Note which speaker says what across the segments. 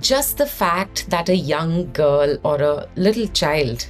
Speaker 1: just the fact that a young girl or a little child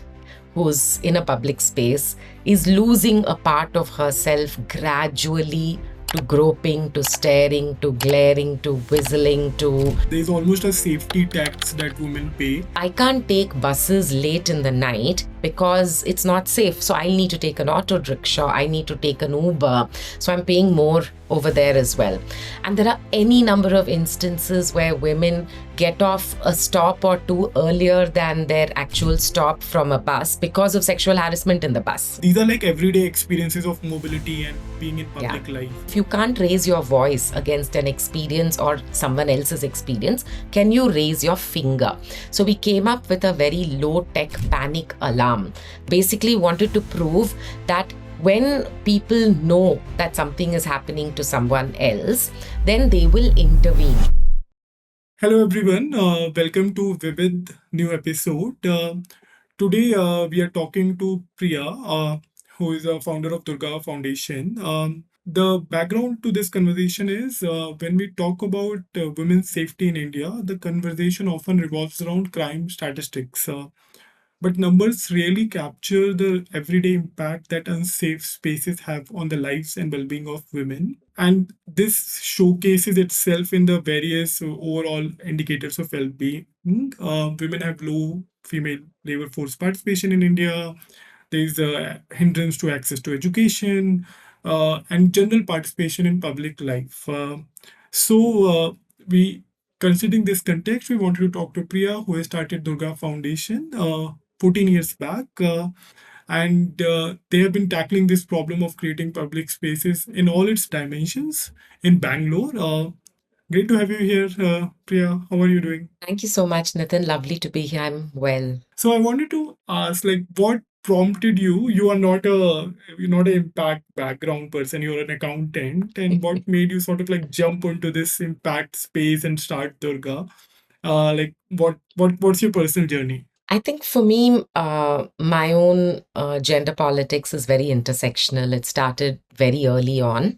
Speaker 1: who's in a public space is losing a part of herself gradually to groping, to staring, to glaring, to whistling, to
Speaker 2: There's almost a safety tax that women pay.
Speaker 1: I can't take buses late in the night because it's not safe. So I need to take an auto rickshaw, I need to take an Uber. So I'm paying more over there as well. And there are any number of instances where women get off a stop or two earlier than their actual stop from a bus because of sexual harassment in the bus.
Speaker 2: These are like everyday experiences of mobility and being in public life.
Speaker 1: If you can't raise your voice against an experience or someone else's experience, can you raise your finger? So we came up with a very low-tech panic alarm. Basically wanted to prove that when people know that something is happening to someone else, then they will intervene.
Speaker 2: Hello everyone, welcome to Vividh new episode. Today we are talking to Priya, who is a founder of Durga Foundation. The background to this conversation is when we talk about women's safety in India, the conversation often revolves around crime statistics. But numbers really capture the everyday impact that unsafe spaces have on the lives and well being of women. And this showcases itself in the various overall indicators of well being. Women have low female labor force participation in India. There is a hindrance to access to education and general participation in public life. We considering this context, we wanted to talk to Priya, who has started Durga Foundation 14 years back. And they have been tackling this problem of creating public spaces in all its dimensions in Bangalore. Great to have you here, Priya. How are you doing?
Speaker 1: Thank you so much, Nitin. Lovely to be here. I'm well.
Speaker 2: So I wanted to ask, like, what prompted you? You're not an impact background person. You're an accountant, and what made you sort of like jump onto this impact space and start Durga? What's your personal journey?
Speaker 1: I think for me, my own gender politics is very intersectional. It started very early on,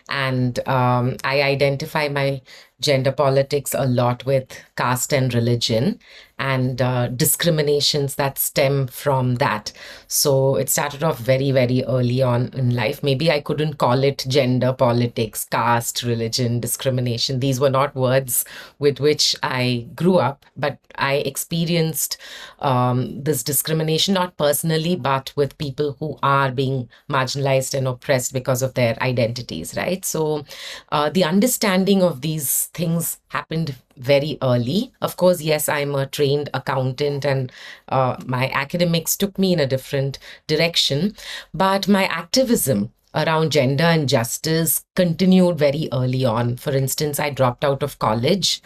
Speaker 1: and I identify my gender politics a lot with caste and religion and discriminations that stem from that. So it started off very, very early on in life. Maybe I couldn't call it gender politics, caste, religion, discrimination. These were not words with which I grew up, but I experienced this discrimination, not personally, but with people who are being marginalized and oppressed because of their identities, right? So the understanding of these things happened very early. Of course, yes, I'm a trained accountant and my academics took me in a different direction, but my activism around gender and justice continued very early on. For instance, I dropped out of college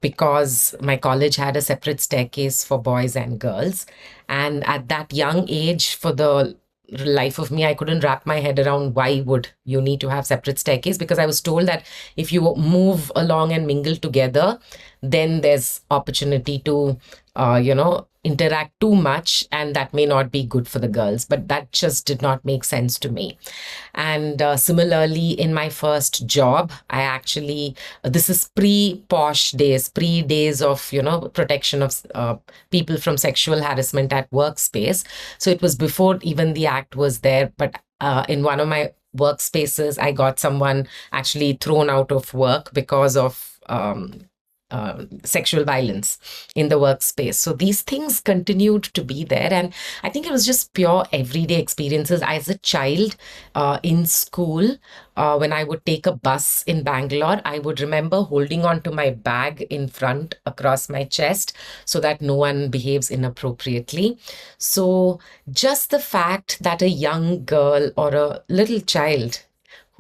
Speaker 1: because my college had a separate staircase for boys and girls. And at that young age, for the life of me, I couldn't wrap my head around why would you need to have separate staircase, because I was told that if you move along and mingle together, then there's opportunity to interact too much, and that may not be good for the girls. But that just did not make sense to me. And similarly, in my first job, I actually, this is pre-posh days, pre-days of, protection of people from sexual harassment at workspace. So it was before even the act was there. But in one of my workspaces, I got someone actually thrown out of work because of sexual violence in the workspace. So these things continued to be there. And I think it was just pure everyday experiences. As a child in school, when I would take a bus in Bangalore, I would remember holding on to my bag in front across my chest so that no one behaves inappropriately. So just the fact that a young girl or a little child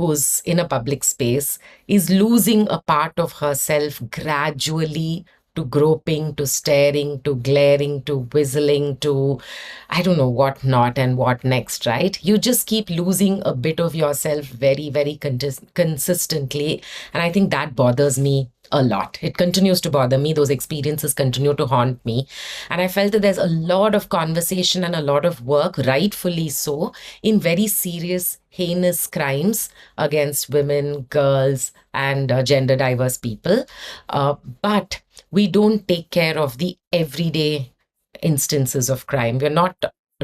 Speaker 1: who's in a public space is losing a part of herself gradually to groping, to staring, to glaring, to whistling, to I don't know what not and what next, right? You just keep losing a bit of yourself very, very consistently. And I think that bothers me a lot. It continues to bother me. Those experiences continue to haunt me. And I felt that there's a lot of conversation and a lot of work, rightfully so, in very serious, heinous crimes against women, girls, and gender diverse people. But we don't take care of the everyday instances of crime. We're not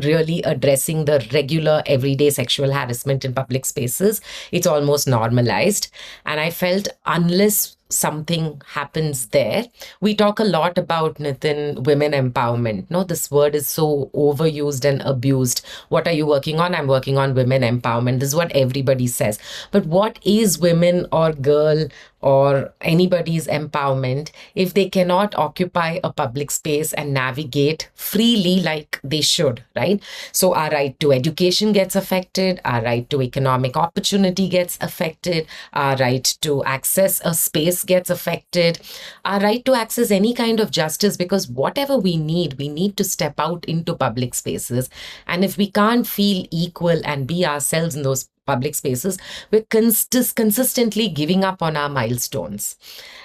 Speaker 1: really addressing the regular everyday sexual harassment in public spaces. It's almost normalized. And I felt unless something happens there, we talk a lot about, Nitin, women empowerment. No, this word is so overused and abused. What are you working on? I'm working on women empowerment. This is what everybody says. But what is women or girl or anybody's empowerment if they cannot occupy a public space and navigate freely like they should, right? So our right to education gets affected, our right to economic opportunity gets affected, our right to access a space gets affected, our right to access any kind of justice, because whatever we need to step out into public spaces. And if we can't feel equal and be ourselves in those public spaces, we're consistently giving up on our milestones.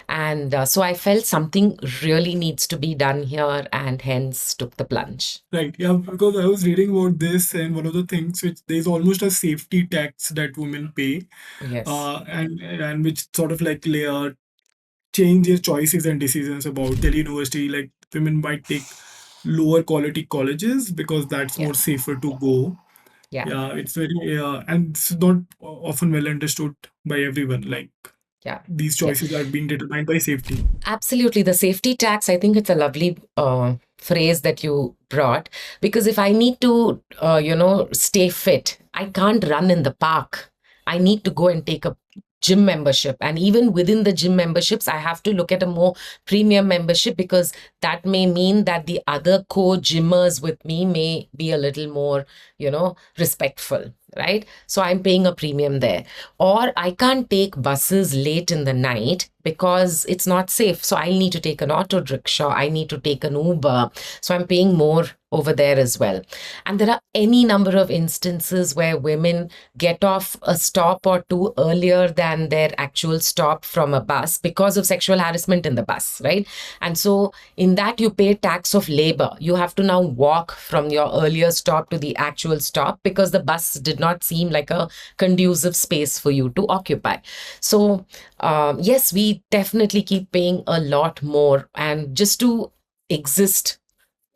Speaker 1: And so I felt something really needs to be done here, and hence took the plunge.
Speaker 2: Right. Yeah, because I was reading about this, and one of the things which there's almost a safety tax that women pay,
Speaker 1: Yes,
Speaker 2: and which sort of like change their choices and decisions about their university. Like women might take lower quality colleges because that's
Speaker 1: yeah,
Speaker 2: more safer to go.
Speaker 1: yeah,
Speaker 2: Yeah, it's very and it's not often well understood by everyone. Like
Speaker 1: yeah.
Speaker 2: these
Speaker 1: Yeah.
Speaker 2: choices are being determined by safety.
Speaker 1: Absolutely. The safety tax, I think it's a lovely phrase that you brought, because if I need to, stay fit, I can't run in the park. I need to go and take a gym membership. And even within the gym memberships, I have to look at a more premium membership, because that may mean that the other co-gymmers with me may be a little more, respectful, right? So I'm paying a premium there. Or I can't take buses late in the night because it's not safe. So I need to take an auto rickshaw. I need to take an Uber. So I'm paying more over there as well. And there are any number of instances where women get off a stop or two earlier than their actual stop from a bus because of sexual harassment in the bus, right? And so in that, you pay tax of labor. You have to now walk from your earlier stop to the actual stop because the bus did not seem like a conducive space for you to occupy. So, yes, we definitely keep paying a lot more. And just to exist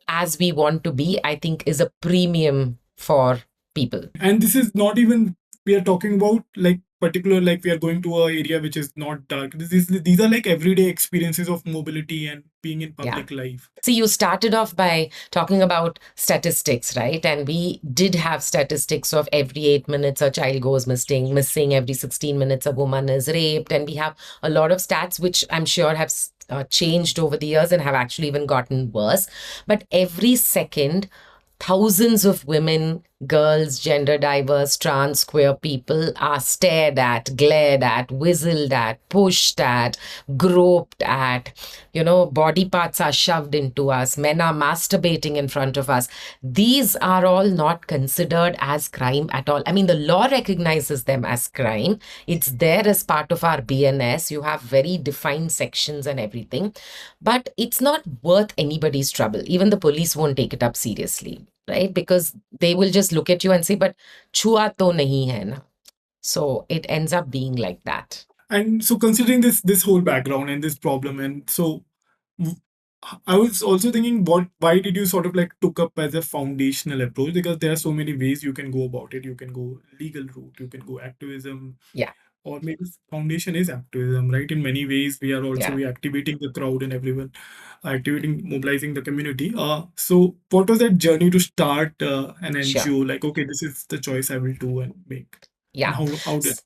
Speaker 1: as we want to be, I think is a premium for people.
Speaker 2: And this is not even we are talking about like particular like we are going to a area which is not dark. These are like everyday experiences of mobility and being in
Speaker 1: Yeah.
Speaker 2: public life.
Speaker 1: See, you started off by talking about statistics, right? And we did have statistics of every 8 minutes a child goes missing every 16 minutes a woman is raped. And we have a lot of stats, which I'm sure have changed over the years and have actually even gotten worse. But every second, thousands of women, girls, gender diverse, trans, queer people are stared at, glared at, whistled at, pushed at, groped at. Body parts are shoved into us. Men are masturbating in front of us. These are all not considered as crime at all. I mean, the law recognizes them as crime. It's there as part of our BNS. You have very defined sections and everything. But it's not worth anybody's trouble. Even the police won't take it up seriously, right? Because they will just look at you and say, but chua to nahi hai na. So it ends up being like that.
Speaker 2: And so considering this whole background and this problem, and so w- I was also thinking what why did you sort of like took up as a foundational approach, because there are so many ways you can go about it. You can go legal route, you can go activism,
Speaker 1: Yeah,
Speaker 2: or maybe foundation is activism, right? In many ways we are also
Speaker 1: yeah,
Speaker 2: we activating the crowd and everyone, activating mobilizing the community. So what was that journey to start an
Speaker 1: sure.
Speaker 2: NGO? Like, okay, this is the choice I will do and make. And
Speaker 1: Yeah.
Speaker 2: how did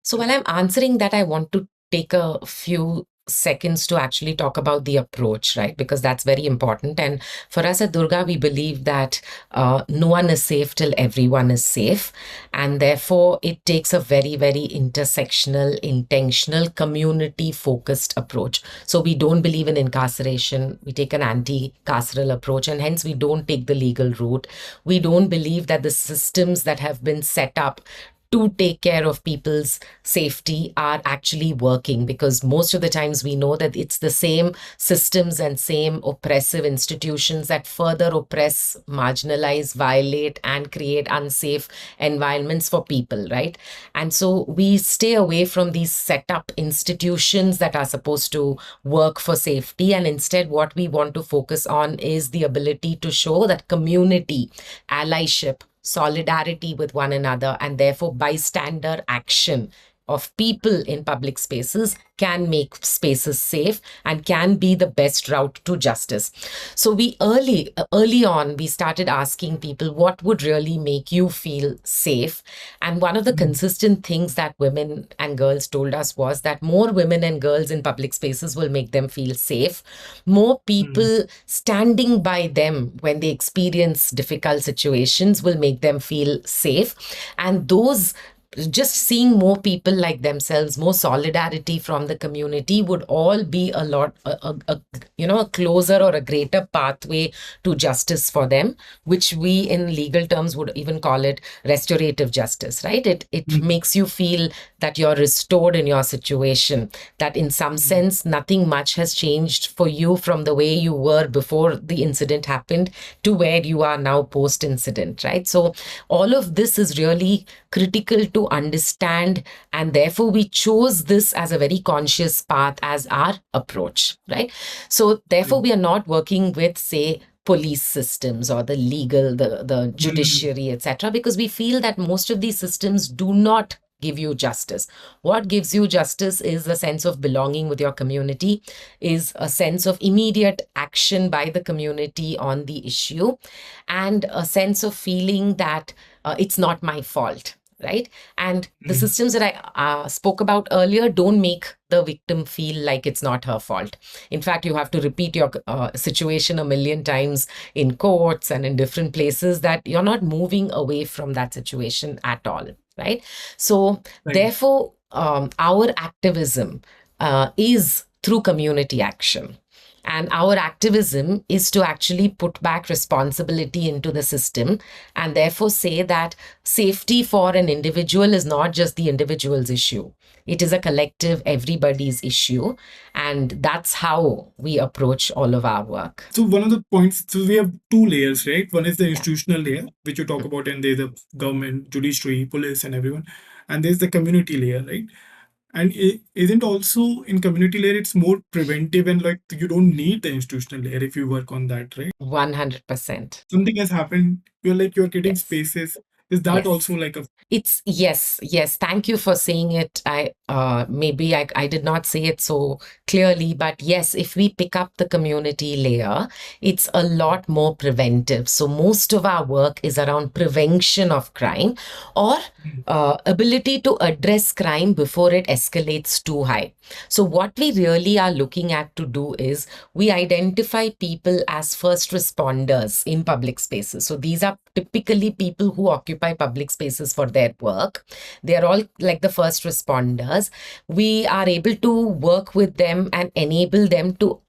Speaker 1: So while I'm answering that, I want to take a few seconds to actually talk about the approach, right? Because that's very important. And for us at Durga, we believe that no one is safe till everyone is safe. And therefore, it takes a very, very intersectional, intentional, community focused approach. So we don't believe in incarceration. We take an anti-carceral approach, and hence we don't take the legal route. We don't believe that the systems that have been set up to take care of people's safety are actually working, because most of the times we know that it's the same systems and same oppressive institutions that further oppress, marginalize, violate, and create unsafe environments for people, right? And so we stay away from these set up institutions that are supposed to work for safety. And instead, what we want to focus on is the ability to show that community, allyship, solidarity with one another, and therefore bystander action of people in public spaces can make spaces safe and can be the best route to justice. So we early on, we started asking people what would really make you feel safe. And one of the consistent things that women and girls told us was that more women and girls in public spaces will make them feel safe. More people standing by them when they experience difficult situations will make them feel safe. And those, just seeing more people like themselves, more solidarity from the community would all be a lot, a closer or a greater pathway to justice for them, which we in legal terms would even call it restorative justice, right? It makes you feel that you're restored in your situation, that in some sense, nothing much has changed for you from the way you were before the incident happened to where you are now post incident, right? So all of this is really critical to understand, and therefore we chose this as a very conscious path as our approach, right? So therefore we are not working with, say, police systems or the legal, the judiciary, etc., because we feel that most of these systems do not give you justice. What gives you justice is a sense of belonging with your community, is a sense of immediate action by the community on the issue, and a sense of feeling that it's not my fault, right? And the systems that I spoke about earlier don't make the victim feel like it's not her fault. In fact, you have to repeat your situation a million times in courts and in different places that you're not moving away from that situation at all, right? So therefore, our activism is through community action. And our activism is to actually put back responsibility into the system, and therefore say that safety for an individual is not just the individual's issue. It is a collective, everybody's issue. And that's how we approach all of our work.
Speaker 2: So one of the points, so we have two layers, right? One is the institutional layer, which you talk about, and there's the government, judiciary, police, and everyone. And there's the community layer, right? And it isn't also in community layer, it's more preventive, and like you don't need the institutional layer if you work on that, right?
Speaker 1: 100%.
Speaker 2: Something has happened, you're getting
Speaker 1: Yes.
Speaker 2: spaces. Is that
Speaker 1: Yes.
Speaker 2: also like a
Speaker 1: It's yes. Thank you for saying it. I did not say it so clearly, but yes, if we pick up the community layer, it's a lot more preventive. So most of our work is around prevention of crime, or ability to address crime before it escalates too high. So what we really are looking at to do is we identify people as first responders in public spaces. So these are typically people who occupy public spaces for their work. They are all like the first responders. We are able to work with them and enable them to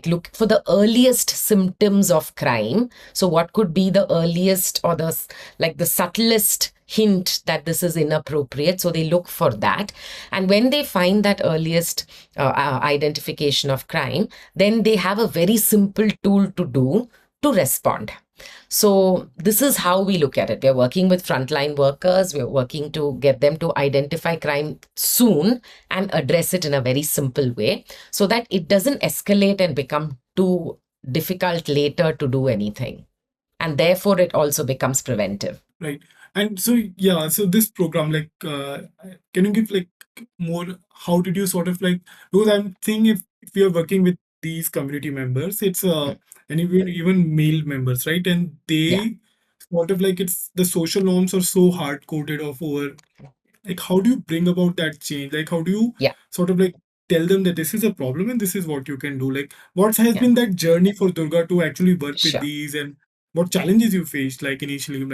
Speaker 1: look for the earliest symptoms of crime. So what could be the earliest or the subtlest hint that this is inappropriate? So they look for that. And when they find that earliest identification of crime, then they have a very simple tool to do to respond. So this is how we look at it. We're working with frontline workers. We're working to get them to identify crime soon and address it in a very simple way so that it doesn't escalate and become too difficult later to do anything. And therefore, it also becomes preventive.
Speaker 2: right? And so so this program, can you give like more? How did you sort of like? Because I'm thinking if you're working with these community members, it's and even male members, right? And they sort of like, it's the social norms are so hard coded of over. Like, how do you bring about that change? Like, how do you sort of like tell them that this is a problem and this is what you can do? Like, what has been that journey for Durga to actually work with these, and what challenges you faced, like initially,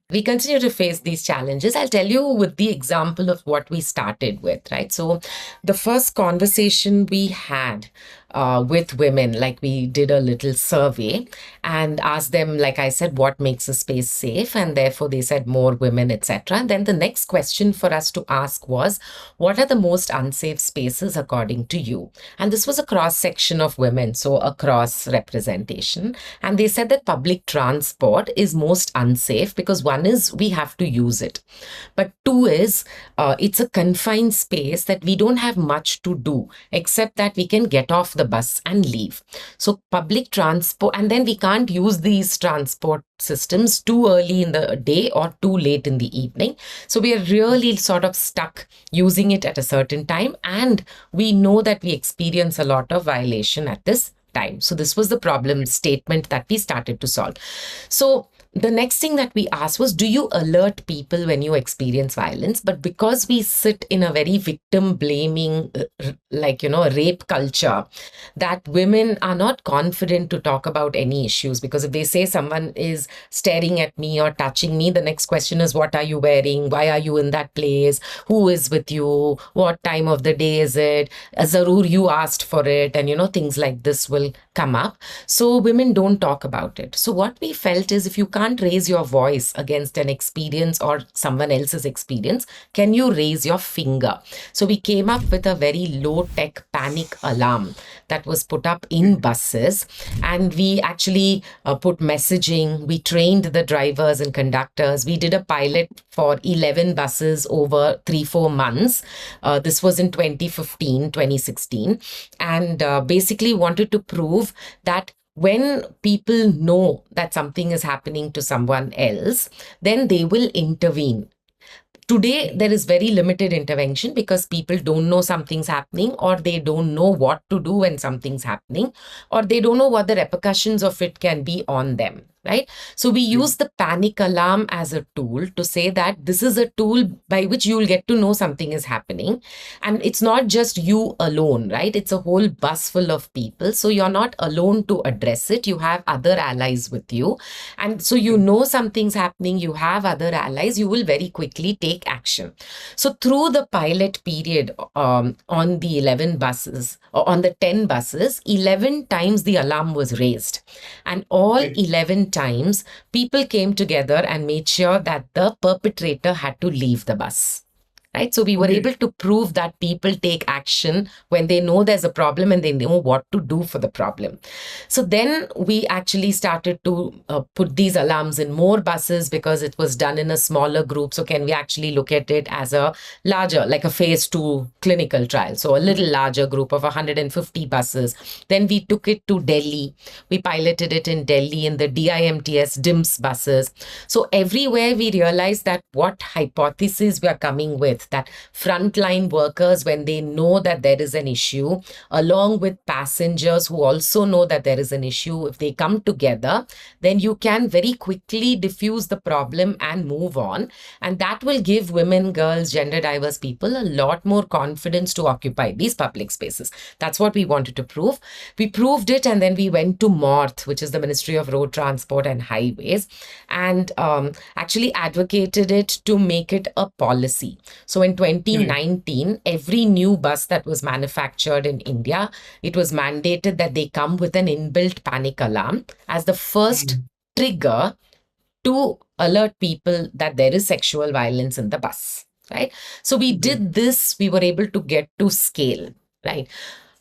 Speaker 1: We continue to face these challenges. I'll tell you with the example of what we started with, right? So the first conversation we had with women. Like we did a little survey and asked them, like I said, what makes a space safe? And therefore they said more women, etc. And then the next question for us to ask was, what are the most unsafe spaces according to you? And this was a cross section of women, so a cross representation. And they said that public transport is most unsafe because one is we have to use it. But two is it's a confined space that we don't have much to do except that we can get off the bus and leave. So public transport, and then we can't use these transport systems too early in the day or too late in the evening. So we are really sort of stuck using it at a certain time. And we know that we experience a lot of violation at this time. So this was the problem statement that we started to solve. So the next thing that we asked was, do you alert people when you experience violence? But because we sit in a very victim blaming, rape culture, that women are not confident to talk about any issues, because if they say someone is staring at me or touching me, the next question is, what are you wearing? Why are you in that place? Who is with you? What time of the day is it? Zarur, you asked for it. And, things like this will come up. So women don't talk about it. So what we felt is, if you can't raise your voice against an experience or someone else's experience, can you raise your finger? So we came up with a very low tech panic alarm that was put up in buses. And we actually put messaging. We trained the drivers and conductors. We did a pilot for 11 buses over 3-4 months. This was in 2015, 2016. And basically wanted to prove that when people know that something is happening to someone else, then they will intervene. Today, there is very limited intervention because people don't know something's happening, or they don't know what to do when something's happening, or they don't know what the repercussions of it can be on them. Right? So we use the panic alarm as a tool to say that this is a tool by which you will get to know something is happening. And it's not just you alone, right? It's a whole bus full of people. So you're not alone to address it. You have other allies with you. And so something's happening, you have other allies, you will very quickly take action. So through the pilot period on the 11 buses, or on the 10 buses, 11 times the alarm was raised. And all 11 times, people came together and made sure that the perpetrator had to leave the bus. Right? So we were able to prove that people take action when they know there's a problem and they know what to do for the problem. So then we actually started to put these alarms in more buses because it was done in a smaller group. So can we actually look at it as a larger, like a phase 2 clinical trial? So a little larger group of 150 buses. Then we took it to Delhi. We piloted it in Delhi in the DIMTS DIMS buses. So everywhere we realized that what hypothesis we are coming with, that frontline workers, when they know that there is an issue, along with passengers who also know that there is an issue, if they come together, then you can very quickly diffuse the problem and move on. And that will give women, girls, gender diverse people a lot more confidence to occupy these public spaces. That's what we wanted to prove. We proved it, and then we went to MORTH, which is the Ministry of Road Transport and Highways, and actually advocated it to make it a policy. So in 2019, every new bus that was manufactured in India, it was mandated that they come with an inbuilt panic alarm as the first trigger to alert people that there is sexual violence in the bus. Right? So we did this, we were able to get to scale. Right?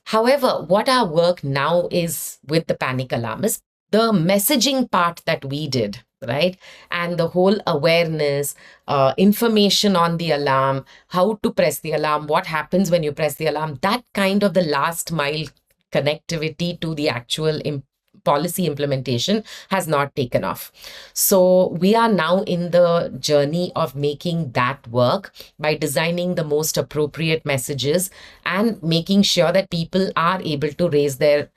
Speaker 1: However, what our work now is with the panic alarm is the messaging part that we did, right? And the whole awareness, information on the alarm, how to press the alarm, what happens when you press the alarm, that kind of the last mile connectivity to the actual policy implementation has not taken off. So we are now in the journey of making that work by designing the most appropriate messages and making sure that people are able to raise their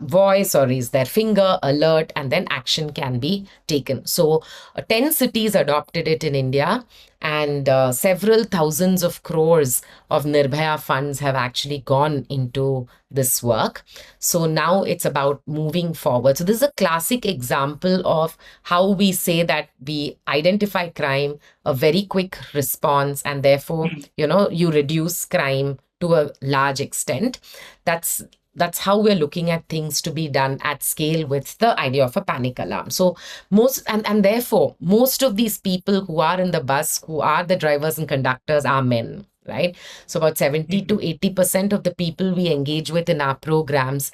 Speaker 1: voice or raise their finger, alert, and then action can be taken. So 10 cities adopted it in India, and several thousands of crores of Nirbhaya funds have actually gone into this work. So now it's about moving forward. So this is a classic example of how we say that we identify crime, a very quick response, and therefore, you reduce crime to a large extent. That's that's how we're looking at things to be done at scale with the idea of a panic alarm. So and therefore most of these people who are in the bus, who are the drivers and conductors, are men, right? So about 70 to 80% of the people we engage with in our programs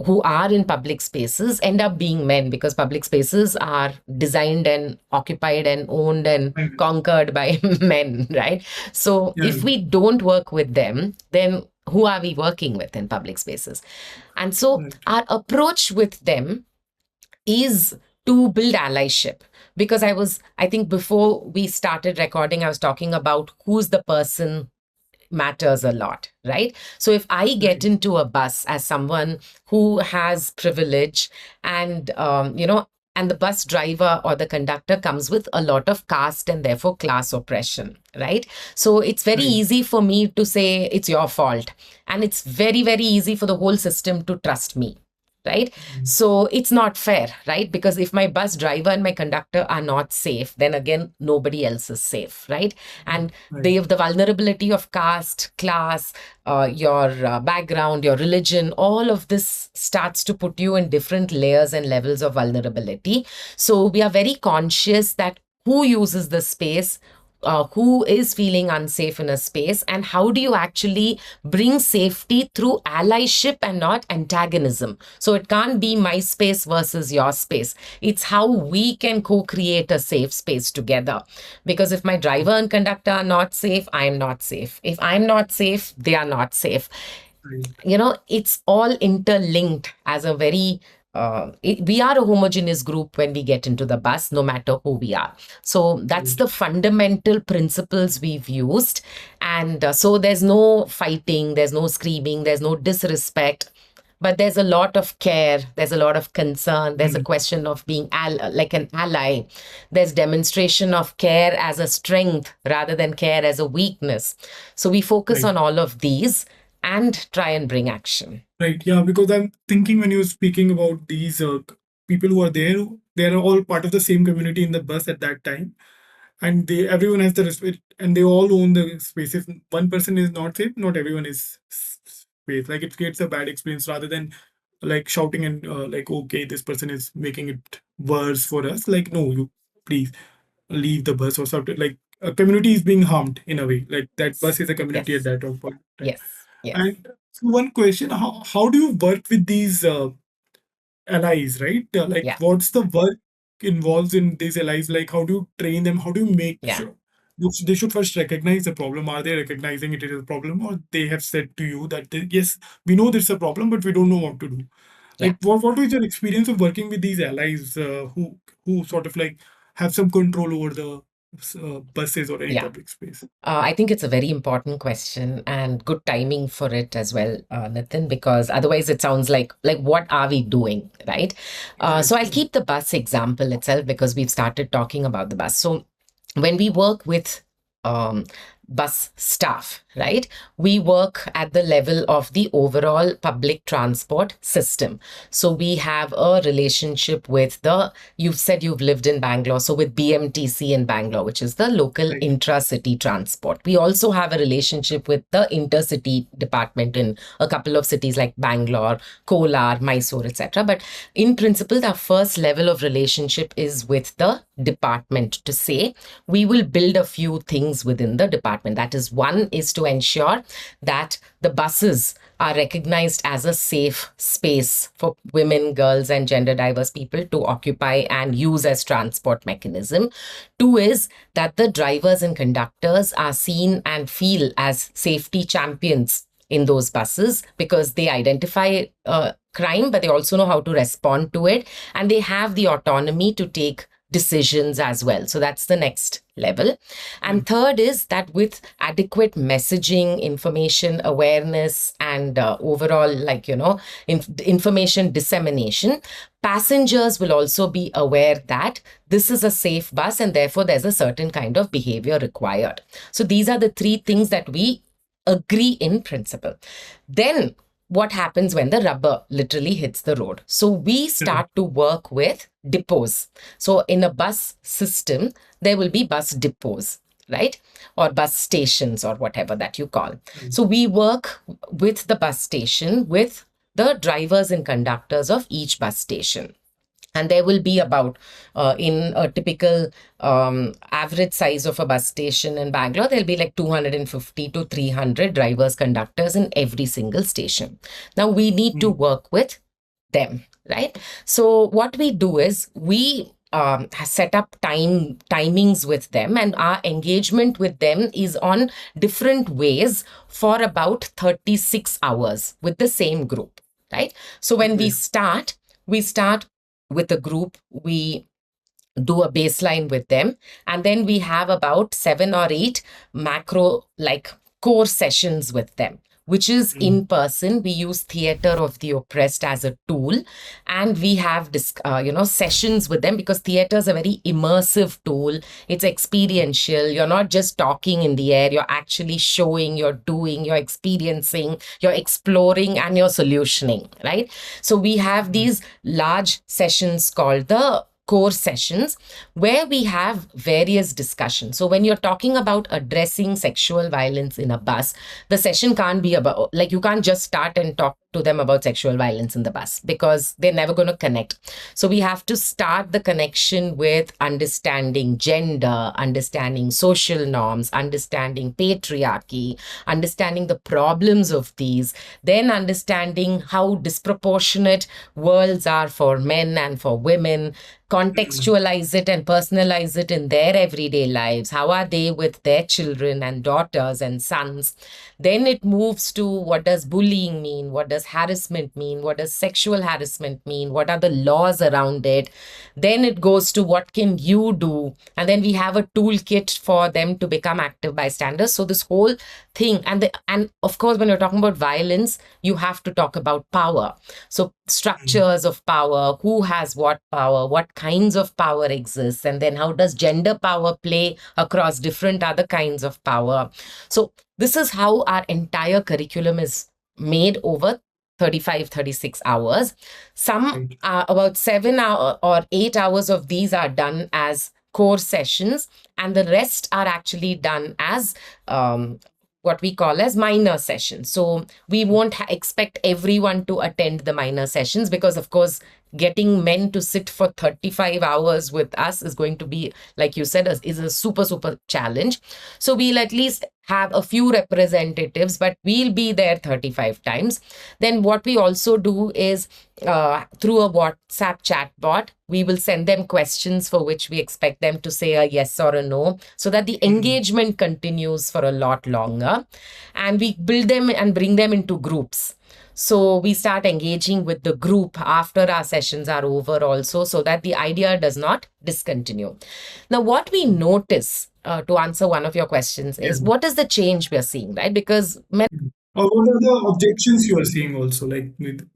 Speaker 1: who are in public spaces end up being men, because public spaces are designed and occupied and owned and conquered by men, right? So
Speaker 2: Yeah.
Speaker 1: if we don't work with them, then who are we working with in public spaces? And so
Speaker 2: Right.
Speaker 1: our approach with them is to build allyship. Because I think before we started recording, I was talking about who's the person matters a lot, right? So if I get
Speaker 2: Right.
Speaker 1: into a bus as someone who has privilege, and and the bus driver or the conductor comes with a lot of caste and therefore class oppression, right? So it's very
Speaker 2: Right.
Speaker 1: easy for me to say it's your fault, and it's very, very easy for the whole system to trust me, right? So it's not fair, right? Because if my bus driver and my conductor are not safe, then again, nobody else is safe, right? And
Speaker 2: Right.
Speaker 1: they have the vulnerability of caste, class, your background, your religion, all of this starts to put you in different layers and levels of vulnerability. So we are very conscious that who uses the space, who is feeling unsafe in a space, and how do you actually bring safety through allyship and not antagonism. So it can't be my space versus your space. It's how we can co-create a safe space together. Because if my driver and conductor are not safe, I'm not safe. If I'm not safe, they are not safe.
Speaker 2: Right.
Speaker 1: It's all interlinked as a very we are a homogeneous group when we get into the bus, no matter who we are. So that's
Speaker 2: Right.
Speaker 1: the fundamental principles we've used. And so there's no fighting, there's no screaming, there's no disrespect, but there's a lot of care, there's a lot of concern, there's a question of being like an ally, there's demonstration of care as a strength rather than care as a weakness. So we focus
Speaker 2: Right.
Speaker 1: on all of these and try and bring action.
Speaker 2: Right. Yeah, because I'm thinking when you're speaking about these people who are there, they are all part of the same community in the bus at that time, and everyone has the respect, and they all own the space. If one person is not safe, not everyone is safe. Like it creates a bad experience rather than like shouting and like, okay, this person is making it worse for us. Like, no, you please leave the bus or something. Like a community is being harmed in a way. Like that bus is a community at
Speaker 1: Yes,
Speaker 2: that point in time.
Speaker 1: yes, yes,
Speaker 2: And so one question: how do you work with these allies? Right? Like,
Speaker 1: yeah,
Speaker 2: what's the work involves in these allies? Like, how do you train them? How do you make
Speaker 1: yeah,
Speaker 2: sure they should first recognize the problem? Are they recognizing it is a problem, or they have said to you that yes, we know there's a problem, but we don't know what to do?
Speaker 1: yeah.
Speaker 2: Like, what is your experience of working with these allies who sort of like have some control over the buses or any
Speaker 1: Yeah.
Speaker 2: public space?
Speaker 1: I think it's a very important question and good timing for it as well, Nitin, because otherwise it sounds like what are we doing, right? So I'll
Speaker 2: Exactly.
Speaker 1: keep the bus example itself because we've started talking about the bus. So when we work with um, bus staff, right, we work at the level of the overall public transport system. So we have a relationship with you've said you've lived in Bangalore, so with BMTC in Bangalore, which is the local
Speaker 2: Right.
Speaker 1: intra-city transport. We also have a relationship with the intercity department in a couple of cities like Bangalore, Kolar, Mysore, etc. But in principle, the first level of relationship is with the department to say we will build a few things within the department. That is, one is to ensure that the buses are recognized as a safe space for women, girls, and gender diverse people to occupy and use as transport mechanism. Two is that the drivers and conductors are seen and feel as safety champions in those buses because they identify crime, but they also know how to respond to it, and they have the autonomy to take decisions as well. So that's the next level. And third is that with adequate messaging, information awareness, and overall, information dissemination, passengers will also be aware that this is a safe bus and therefore there's a certain kind of behavior required. So these are the three things that we agree in principle. Then what happens when the rubber literally hits the road? So we start to work with depots. So in a bus system, there will be bus depots, right? Or bus stations or whatever that you call. So we work with the bus station with the drivers and conductors of each bus station. And there will be about, in a typical average size of a bus station in Bangalore, there'll be like 250 to 300 drivers, conductors in every single station. Now we need to
Speaker 2: Mm.
Speaker 1: work with them, right? So what we do is we set up timings with them, and our engagement with them is on different ways for about 36 hours with the same group, right? So when
Speaker 2: Okay.
Speaker 1: we start with a group, we do a baseline with them, and then we have about 7 or 8 macro, like, core sessions with them, which is
Speaker 2: Mm.
Speaker 1: in person. We use theater of the oppressed as a tool, and we have sessions with them, because theater is a very immersive tool. It's experiential. You're not just talking in the air, you're actually showing, you're doing, you're experiencing, you're exploring, and you're solutioning, right? So we have
Speaker 2: Mm.
Speaker 1: these large sessions called the core sessions, where we have various discussions. So when you're talking about addressing sexual violence in a bus, the session can't be about, like, you can't just start and talk to them about sexual violence in the bus, because they're never going to connect. So we have to start the connection with understanding gender, understanding social norms, understanding patriarchy, understanding the problems of these, then understanding how disproportionate worlds are for men and for women,
Speaker 2: Mm.
Speaker 1: contextualize it and personalize it in their everyday lives. How are they with their children and daughters and sons? Then it moves to, what does bullying mean? What does harassment mean? What does sexual harassment mean? What are the laws around it? Then it goes to, what can you do? And then we have a toolkit for them to become active bystanders. So this whole thing, and of course, when you're talking about violence, you have to talk about power. So
Speaker 2: Mm.
Speaker 1: structures of power, who has what power, what kinds of power exists, and then how does gender power play across different other kinds of power. So this is how our entire curriculum is made over 35, 36 hours. Some,
Speaker 2: Right.
Speaker 1: about 7 or 8 hours of these are done as core sessions, and the rest are actually done as what we call as minor sessions. So we won't expect everyone to attend the minor sessions, because of course getting men to sit for 35 hours with us is going to be, like you said, is a super challenge. So we'll at least have a few representatives, but we'll be there 35 times. Then what we also do is, through a WhatsApp chat bot, we will send them questions for which we expect them to say a yes or a no, so that the
Speaker 2: Mm.
Speaker 1: engagement continues for a lot longer. And we build them and bring them into groups. So we start engaging with the group after our sessions are over also, so that the idea does not discontinue. Now, what we notice, to answer one of your questions,
Speaker 2: Yeah.
Speaker 1: is what is the change we are seeing, right? Because
Speaker 2: Mm. Or what are the objections you are seeing also, like with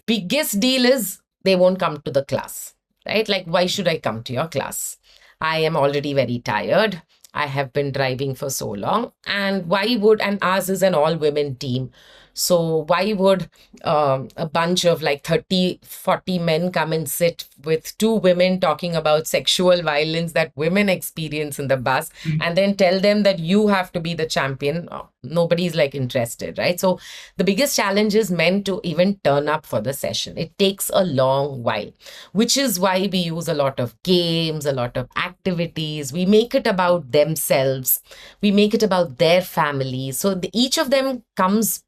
Speaker 1: biggest deal is they won't come to the class, right? Like, why should I come to your class? I am already very tired. I have been driving for so long. And why would, and ours is an all women team. So why would a bunch of like 30, 40 men come and sit with 2 women talking about sexual violence that women experience in the bus,
Speaker 2: Mm.
Speaker 1: and then tell them that you have to be the champion? Oh, nobody's like interested, right? So the biggest challenge is men to even turn up for the session. It takes a long while, which is why we use a lot of games, a lot of activities. We make it about themselves, we make it about their families. So each of them comes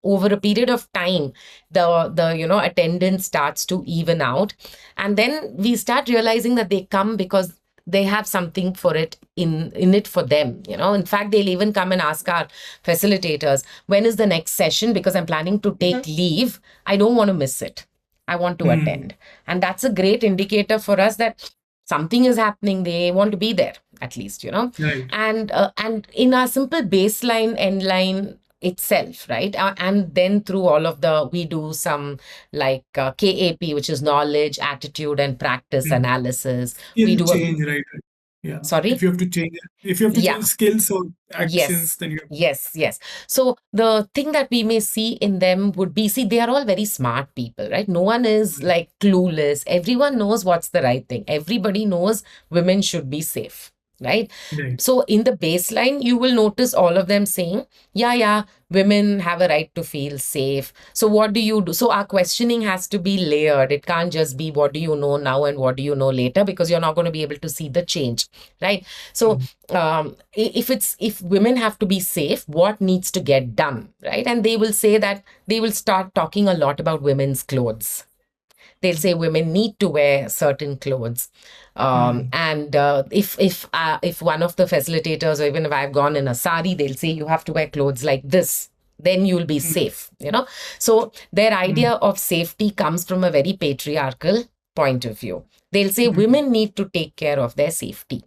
Speaker 1: over a period of time. The attendance starts to even out, and then we start realizing that they come because they have something for it in it for them. In fact, they'll even come and ask our facilitators, when is the next session, because I'm planning to take leave. I don't want to miss it, I want to
Speaker 2: Mm.
Speaker 1: attend. And that's a great indicator for us that something is happening. They want to be there, at least.
Speaker 2: Right.
Speaker 1: And in our simple baseline end line itself, right? And then through all of we do some, like, KAP, which is knowledge, attitude, and practice
Speaker 2: Mm.
Speaker 1: analysis. We
Speaker 2: Skill
Speaker 1: do
Speaker 2: change, right? Yeah. If
Speaker 1: sorry?
Speaker 2: you have to change, if you have to
Speaker 1: Yeah.
Speaker 2: change skills or
Speaker 1: Yes.
Speaker 2: actions, then you have.
Speaker 1: Yes. So the thing that we may see in them would be, see, they are all very smart people, right? No one is
Speaker 2: Right.
Speaker 1: like clueless. Everyone knows what's the right thing. Everybody knows women should be safe. right?
Speaker 2: Right.
Speaker 1: So in the baseline, you will notice all of them saying, yeah, women have a right to feel safe. So what do you do? So our questioning has to be layered. It can't just be what do you know now and what do you know later, because you're not going to be able to see the change, right? So
Speaker 2: Mhm.
Speaker 1: if women have to be safe, what needs to get done, right? And they will say that they will start talking a lot about women's clothes. They'll say women need to wear certain clothes.
Speaker 2: Mhm.
Speaker 1: And if one of the facilitators, or even if I've gone in a sari, they'll say you have to wear clothes like this, then you'll be
Speaker 2: Mhm.
Speaker 1: safe, you know. So their idea
Speaker 2: Mhm.
Speaker 1: of safety comes from a very patriarchal point of view. They'll say
Speaker 2: Mhm.
Speaker 1: women need to take care of their safety.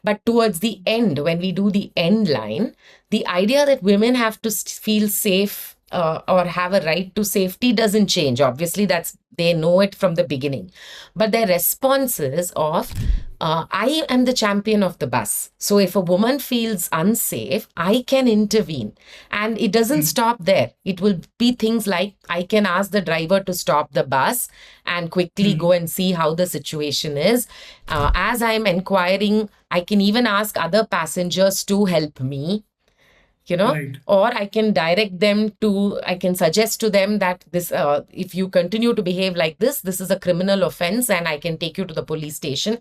Speaker 1: But towards the end, when we do the end line, the idea that women have to feel safe, or have a right to safety doesn't change. Obviously, that's they know it from the beginning. But their responses of, I am the champion of the bus. So if a woman feels unsafe, I can intervene. And it doesn't
Speaker 2: Mhm.
Speaker 1: stop there. It will be things like, I can ask the driver to stop the bus and quickly
Speaker 2: Mhm.
Speaker 1: go and see how the situation is. As I'm inquiring, I can even ask other passengers to help me, you know,
Speaker 2: Right.
Speaker 1: or I can direct them to, I can suggest to them that this, if you continue to behave like this is a criminal offense and I can take you to the police station.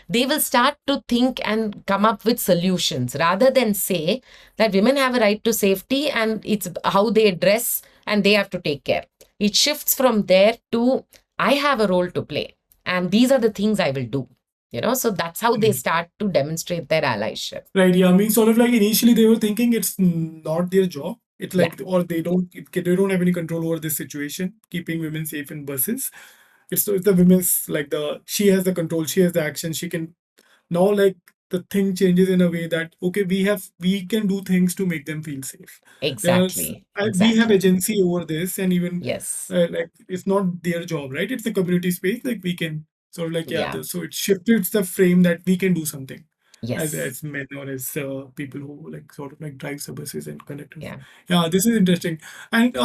Speaker 1: They will start to think and come up with solutions rather than say that women have a right to safety and it's how they dress and they have to take care. It shifts from there to, I have a role to play and these are the things I will do. So that's how they
Speaker 2: Right.
Speaker 1: start to demonstrate their allyship.
Speaker 2: Right. Yeah. I mean, sort of like initially they were thinking it's not their job. It's
Speaker 1: Yeah,
Speaker 2: like, or they don't have any control over this situation, keeping women safe in buses. It's the women's, like, she has the control, she has the action, she can now, like, the thing changes in a way that, okay, we can do things to make them feel safe.
Speaker 1: exactly.
Speaker 2: We have
Speaker 1: Exactly.
Speaker 2: agency over this, and even
Speaker 1: Yes.
Speaker 2: like, it's not their job, right? It's a community space, like we can sort of like, yeah,
Speaker 1: Yeah.
Speaker 2: so it shifted the frame that we can do something as
Speaker 1: Yes.
Speaker 2: men, or as people who, like, sort of like drive the buses and conductors.
Speaker 1: Yeah.
Speaker 2: Yeah, this is interesting. And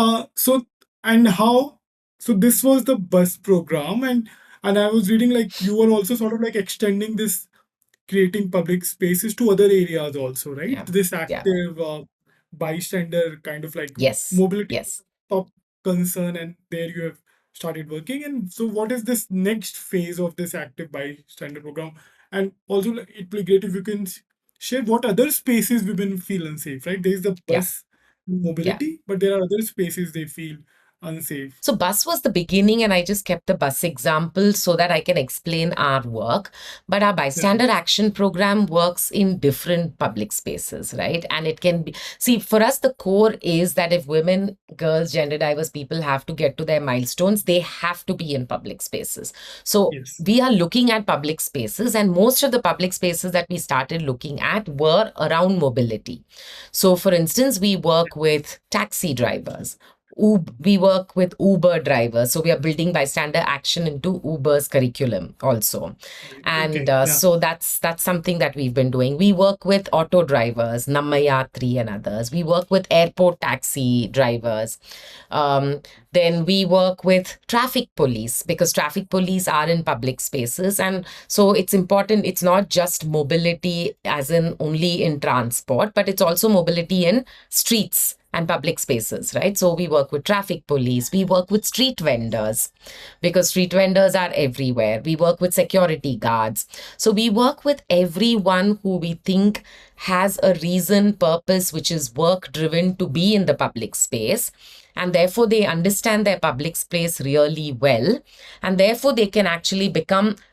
Speaker 2: and how, so this was the bus program, and I was reading, like, you were also sort of like extending this, creating public spaces to other areas also, right?
Speaker 1: Yeah.
Speaker 2: This
Speaker 1: Yeah.
Speaker 2: active bystander kind of like
Speaker 1: Yes.
Speaker 2: mobility
Speaker 1: Yes.
Speaker 2: top concern, and there you have started working. And so, what is this next phase of this active bystander program? And also, like, it'd be great if you can share what other spaces women feel unsafe, right? There's the
Speaker 1: Yeah.
Speaker 2: bus
Speaker 1: Yeah.
Speaker 2: mobility, but there are other spaces they feel unsafe.
Speaker 1: So bus was the beginning, and I just kept the bus example so that I can explain our work. But our
Speaker 2: Yeah.
Speaker 1: bystander action program works in different public spaces, right? And it can be, see, for us, the core is that if women, girls, gender diverse people have to get to their milestones, they have to be in public spaces. So
Speaker 2: Yes.
Speaker 1: we are looking at public spaces, and most of the public spaces that we started looking at were around mobility. So, for instance, we work with taxi drivers. We work with Uber drivers. So we are building bystander action into Uber's curriculum also. And
Speaker 2: Okay. Yeah.
Speaker 1: so that's something that we've been doing. We work with auto drivers, Nammayatri and others. We work with airport taxi drivers. Um, then we work with traffic police, because traffic police are in public spaces. And so it's important, it's not just mobility as in only in transport, but it's also mobility in streets and public spaces, right? So we work with traffic police, we work with street vendors, because street vendors are everywhere. We work with security guards. So we work with everyone who we think has a reason, purpose, which is work driven to be in the public space. And therefore, they understand their public space really well. And therefore, they can actually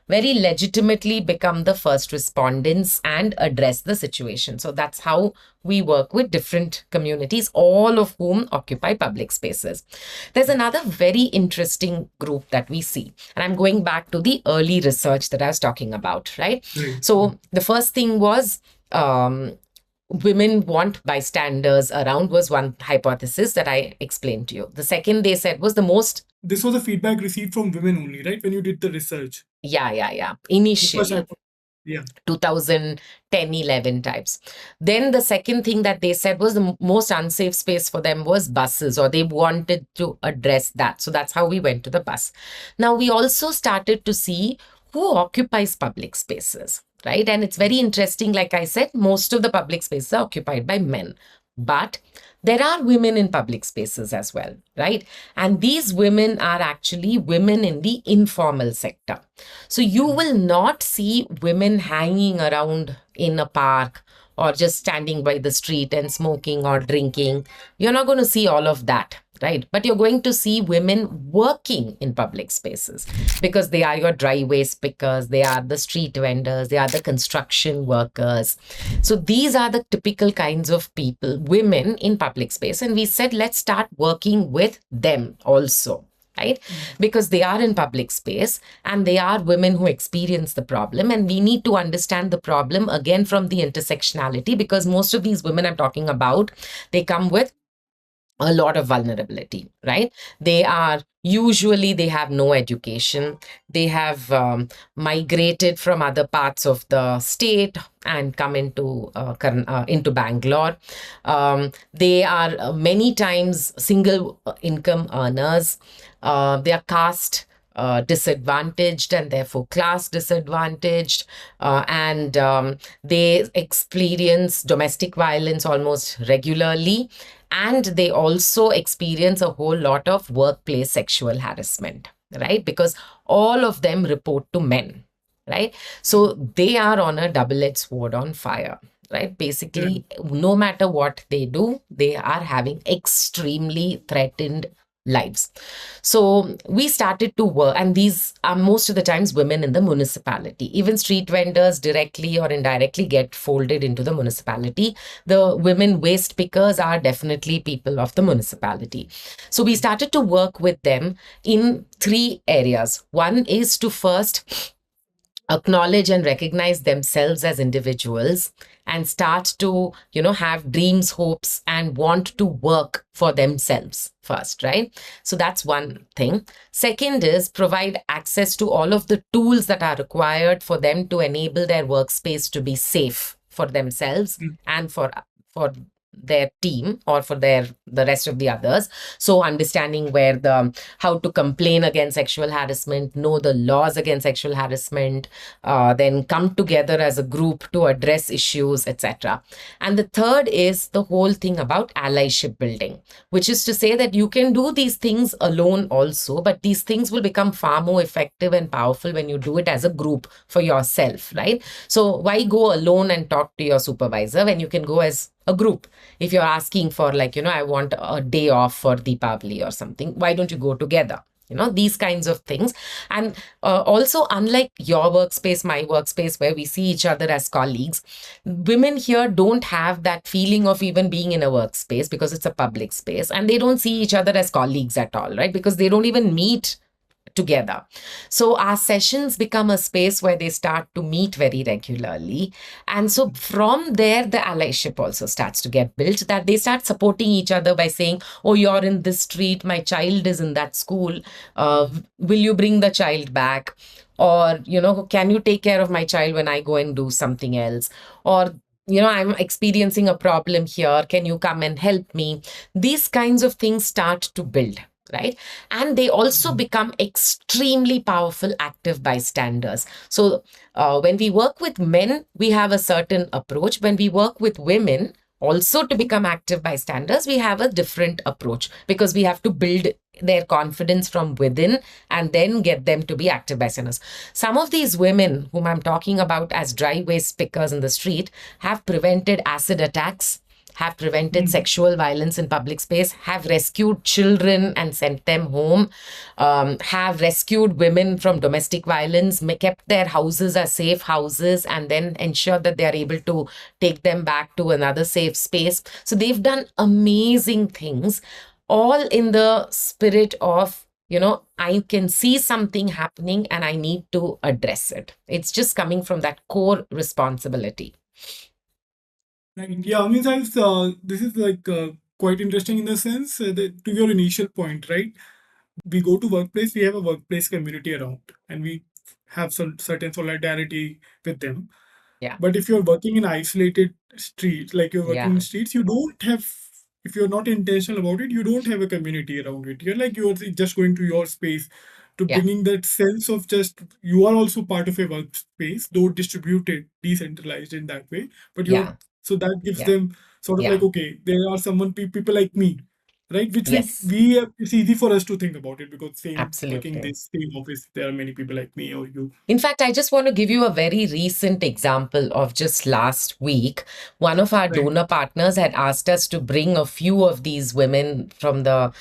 Speaker 1: very legitimately become the first respondents and address the situation. So that's how we work with different communities, all of whom occupy public spaces. There's another very interesting group that we see. And I'm going back to the early research that I was talking about, right?
Speaker 2: Right.
Speaker 1: So the first thing was, women want bystanders around, was one hypothesis that I explained to you. The second they said was the most,
Speaker 2: This was a feedback received from women only, right? When you did the research.
Speaker 1: yeah,
Speaker 2: The first
Speaker 1: initially.
Speaker 2: hypo- Yeah.
Speaker 1: 2010, 11 types. Then the second thing that they said was the most unsafe space for them was buses, or they wanted to address that. So that's how we went to the bus. Now we also started to see who occupies public spaces. right? And it's very interesting. Like I said, most of the public spaces are occupied by men, but there are women in public spaces as well, right? And these women are actually women in the informal sector. So you will not see women hanging around in a park or just standing by the street and smoking or drinking. You're not going to see all of that, right? But you're going to see women working in public spaces because they are your dry waste pickers, they are the street vendors, they are the construction workers. So these are the typical kinds of people, women in public space. And we said, let's start working with them also, right? Because they are in public space and they are women who experience the problem. And we need to understand the problem again from the intersectionality, because most of these women I'm talking about, they come with a lot of vulnerability, right? They are usually, they have no education. They have migrated from other parts of the state and come into Bangalore. They are many times single income earners. They are caste disadvantaged and therefore class disadvantaged, and they experience domestic violence almost regularly, and they also experience a whole lot of workplace sexual harassment, right? Because all of them report to men, right? So they are on a double-edged sword on fire, right?
Speaker 2: Right.
Speaker 1: Basically, no matter what they do, they are having extremely threatened lives. So we started to work, and these are most of the times women in the municipality. Even street vendors directly or indirectly get folded into the municipality. The women waste pickers are definitely people of the municipality. So we started to work with them in three areas. One is to first acknowledge and recognize themselves as individuals and start to have dreams, hopes, and want to work for themselves first, right? So that's one thing. Second is provide access to all of the tools that are required for them to enable their workspace to be safe for themselves
Speaker 2: Mm.
Speaker 1: and for their team or for the rest of the others. So understanding where the how to complain against sexual harassment, know the laws against sexual harassment, then come together as a group to address issues, etc. And the third is the whole thing about allyship building, which is to say that you can do these things alone also, but these things will become far more effective and powerful when you do it as a group for yourself, right? So why go alone and talk to your supervisor when you can go as a group? If you're asking for, like, I want a day off for Deepavali or something, why don't you go together? These kinds of things. And also, unlike your workspace, my workspace, where we see each other as colleagues, women here don't have that feeling of even being in a workspace because it's a public space, and they don't see each other as colleagues at all, right? Because they don't even meet together. So our sessions become a space where they start to meet very regularly. And so from there, the allyship also starts to get built, that they start supporting each other by saying, oh, you're in this street, my child is in that school. Will you bring the child back? Or, can you take care of my child when I go and do something else? Or, I'm experiencing a problem here. Can you come and help me? These kinds of things start to build, right? And they also become extremely powerful active bystanders. So when we work with men, we have a certain approach. When we work with women, also to become active bystanders, we have a different approach, because we have to build their confidence from within and then get them to be active bystanders. Some of these women whom I'm talking about as dry waste pickers in the street have prevented acid attacks, have prevented
Speaker 2: Mm.
Speaker 1: sexual violence in public space, have rescued children and sent them home, have rescued women from domestic violence, kept their houses as safe houses, and then ensured that they are able to take them back to another safe space. So they've done amazing things, all in the spirit of, I can see something happening and I need to address it. It's just coming from that core responsibility.
Speaker 2: Right. Yeah, I mean, this is like quite interesting in the sense that to your initial point, right? We go to workplace, we have a workplace community around, and we have some certain solidarity with them.
Speaker 1: Yeah.
Speaker 2: But if you're working in isolated streets, like you're working in
Speaker 1: Yeah.
Speaker 2: streets, you don't have, if you're not intentional about it, you don't have a community around it. You're just going to your space, to
Speaker 1: Yeah.
Speaker 2: bringing that sense of just you are also part of a workspace, though distributed, decentralized in that way, but you're
Speaker 1: Yeah.
Speaker 2: so that gives
Speaker 1: Yeah.
Speaker 2: them sort of like,
Speaker 1: Yeah.
Speaker 2: okay, there are people like me, right? Which
Speaker 1: Yes.
Speaker 2: it's easy for us to think about it because same working
Speaker 1: Absolutely.
Speaker 2: this same office, there are many people like me or you.
Speaker 1: In fact, I just want to give you a very recent example of just last week. One of our
Speaker 2: Right.
Speaker 1: donor partners had asked us to bring a few of these women from the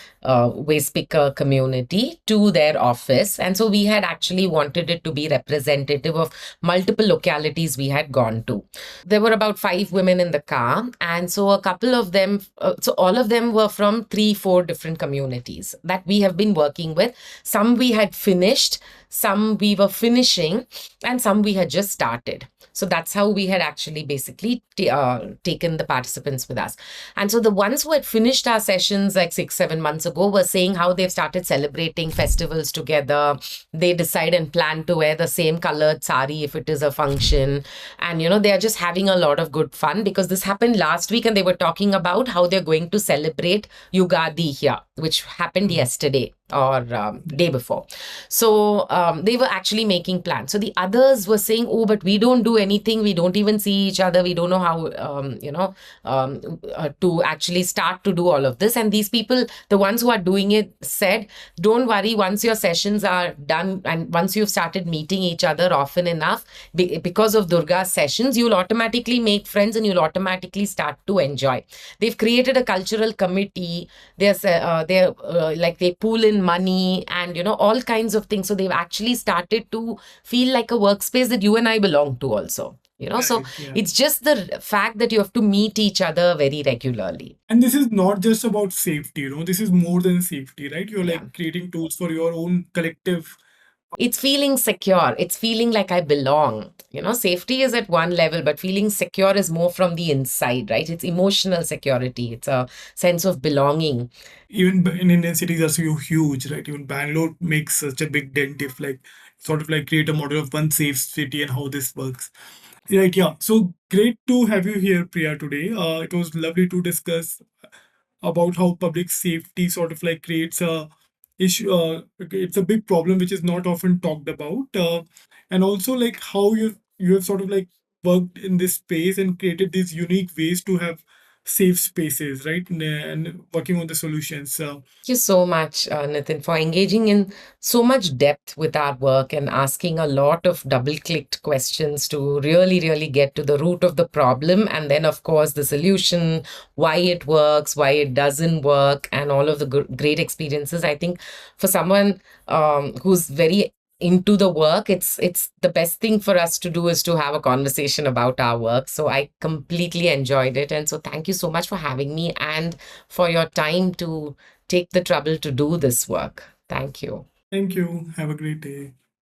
Speaker 1: waste picker community to their office. And so we had actually wanted it to be representative of multiple localities we had gone to. There were about 5 women in the car. And so a couple of them, so all of them were from 3, 4 different communities that we have been working with. Some we had finished, some we were finishing, and some we had just started. So that's how we had actually basically taken the participants with us. And so the ones who had finished our sessions like 6, 7 months ago were saying how they've started celebrating festivals together. They decide and plan to wear the same colored sari if it is a function. And, they are just having a lot of good fun because this happened last week and they were talking about how they're going to celebrate Yugadi here, which happened
Speaker 2: Mm.
Speaker 1: yesterday or day before. So they were actually making plans. So the others were saying, oh, but we don't do anything. We don't even see each other. We don't know how, to actually start to do all of this. And these people, the ones who are doing it, said, don't worry, once your sessions are done and once you've started meeting each other often enough, because of Durga's sessions, you'll automatically make friends and you'll automatically start to enjoy. They've created a cultural committee. They're like they pool in money and all kinds of things. So they've actually started to feel like a workspace that you and I belong to also. So
Speaker 2: Right. Yeah.
Speaker 1: it's just the fact that you have to meet each other very regularly.
Speaker 2: And this is not just about safety, this is more than safety, right? You're
Speaker 1: Yeah.
Speaker 2: like creating tools for your own collective.
Speaker 1: It's feeling secure. It's feeling like I belong. Safety is at one level, but feeling secure is more from the inside, right? It's emotional security. It's a sense of belonging.
Speaker 2: Even in Indian cities are so huge, right? Even Bangalore makes such a big dent if like sort of like create a model of one safe city and how this works. Right, yeah. So great to have you here, Priya, today. It was lovely to discuss about how public safety sort of like creates a issue. It's a big problem which is not often talked about, and also like how you have sort of like worked in this space and created these unique ways to have safe spaces, right? And working on the solutions.
Speaker 1: Thank you so much, Nitin, for engaging in so much depth with our work and asking a lot of double clicked questions to really, really get to the root of the problem. And then, of course, the solution, why it works, why it doesn't work, and all of the great experiences. I think for someone who's very into the work, it's the best thing for us to do is to have a conversation about our work. So I completely enjoyed it. And so thank you so much for having me and for your time to take the trouble to do this work. Thank you.
Speaker 2: Thank you. Have a great day.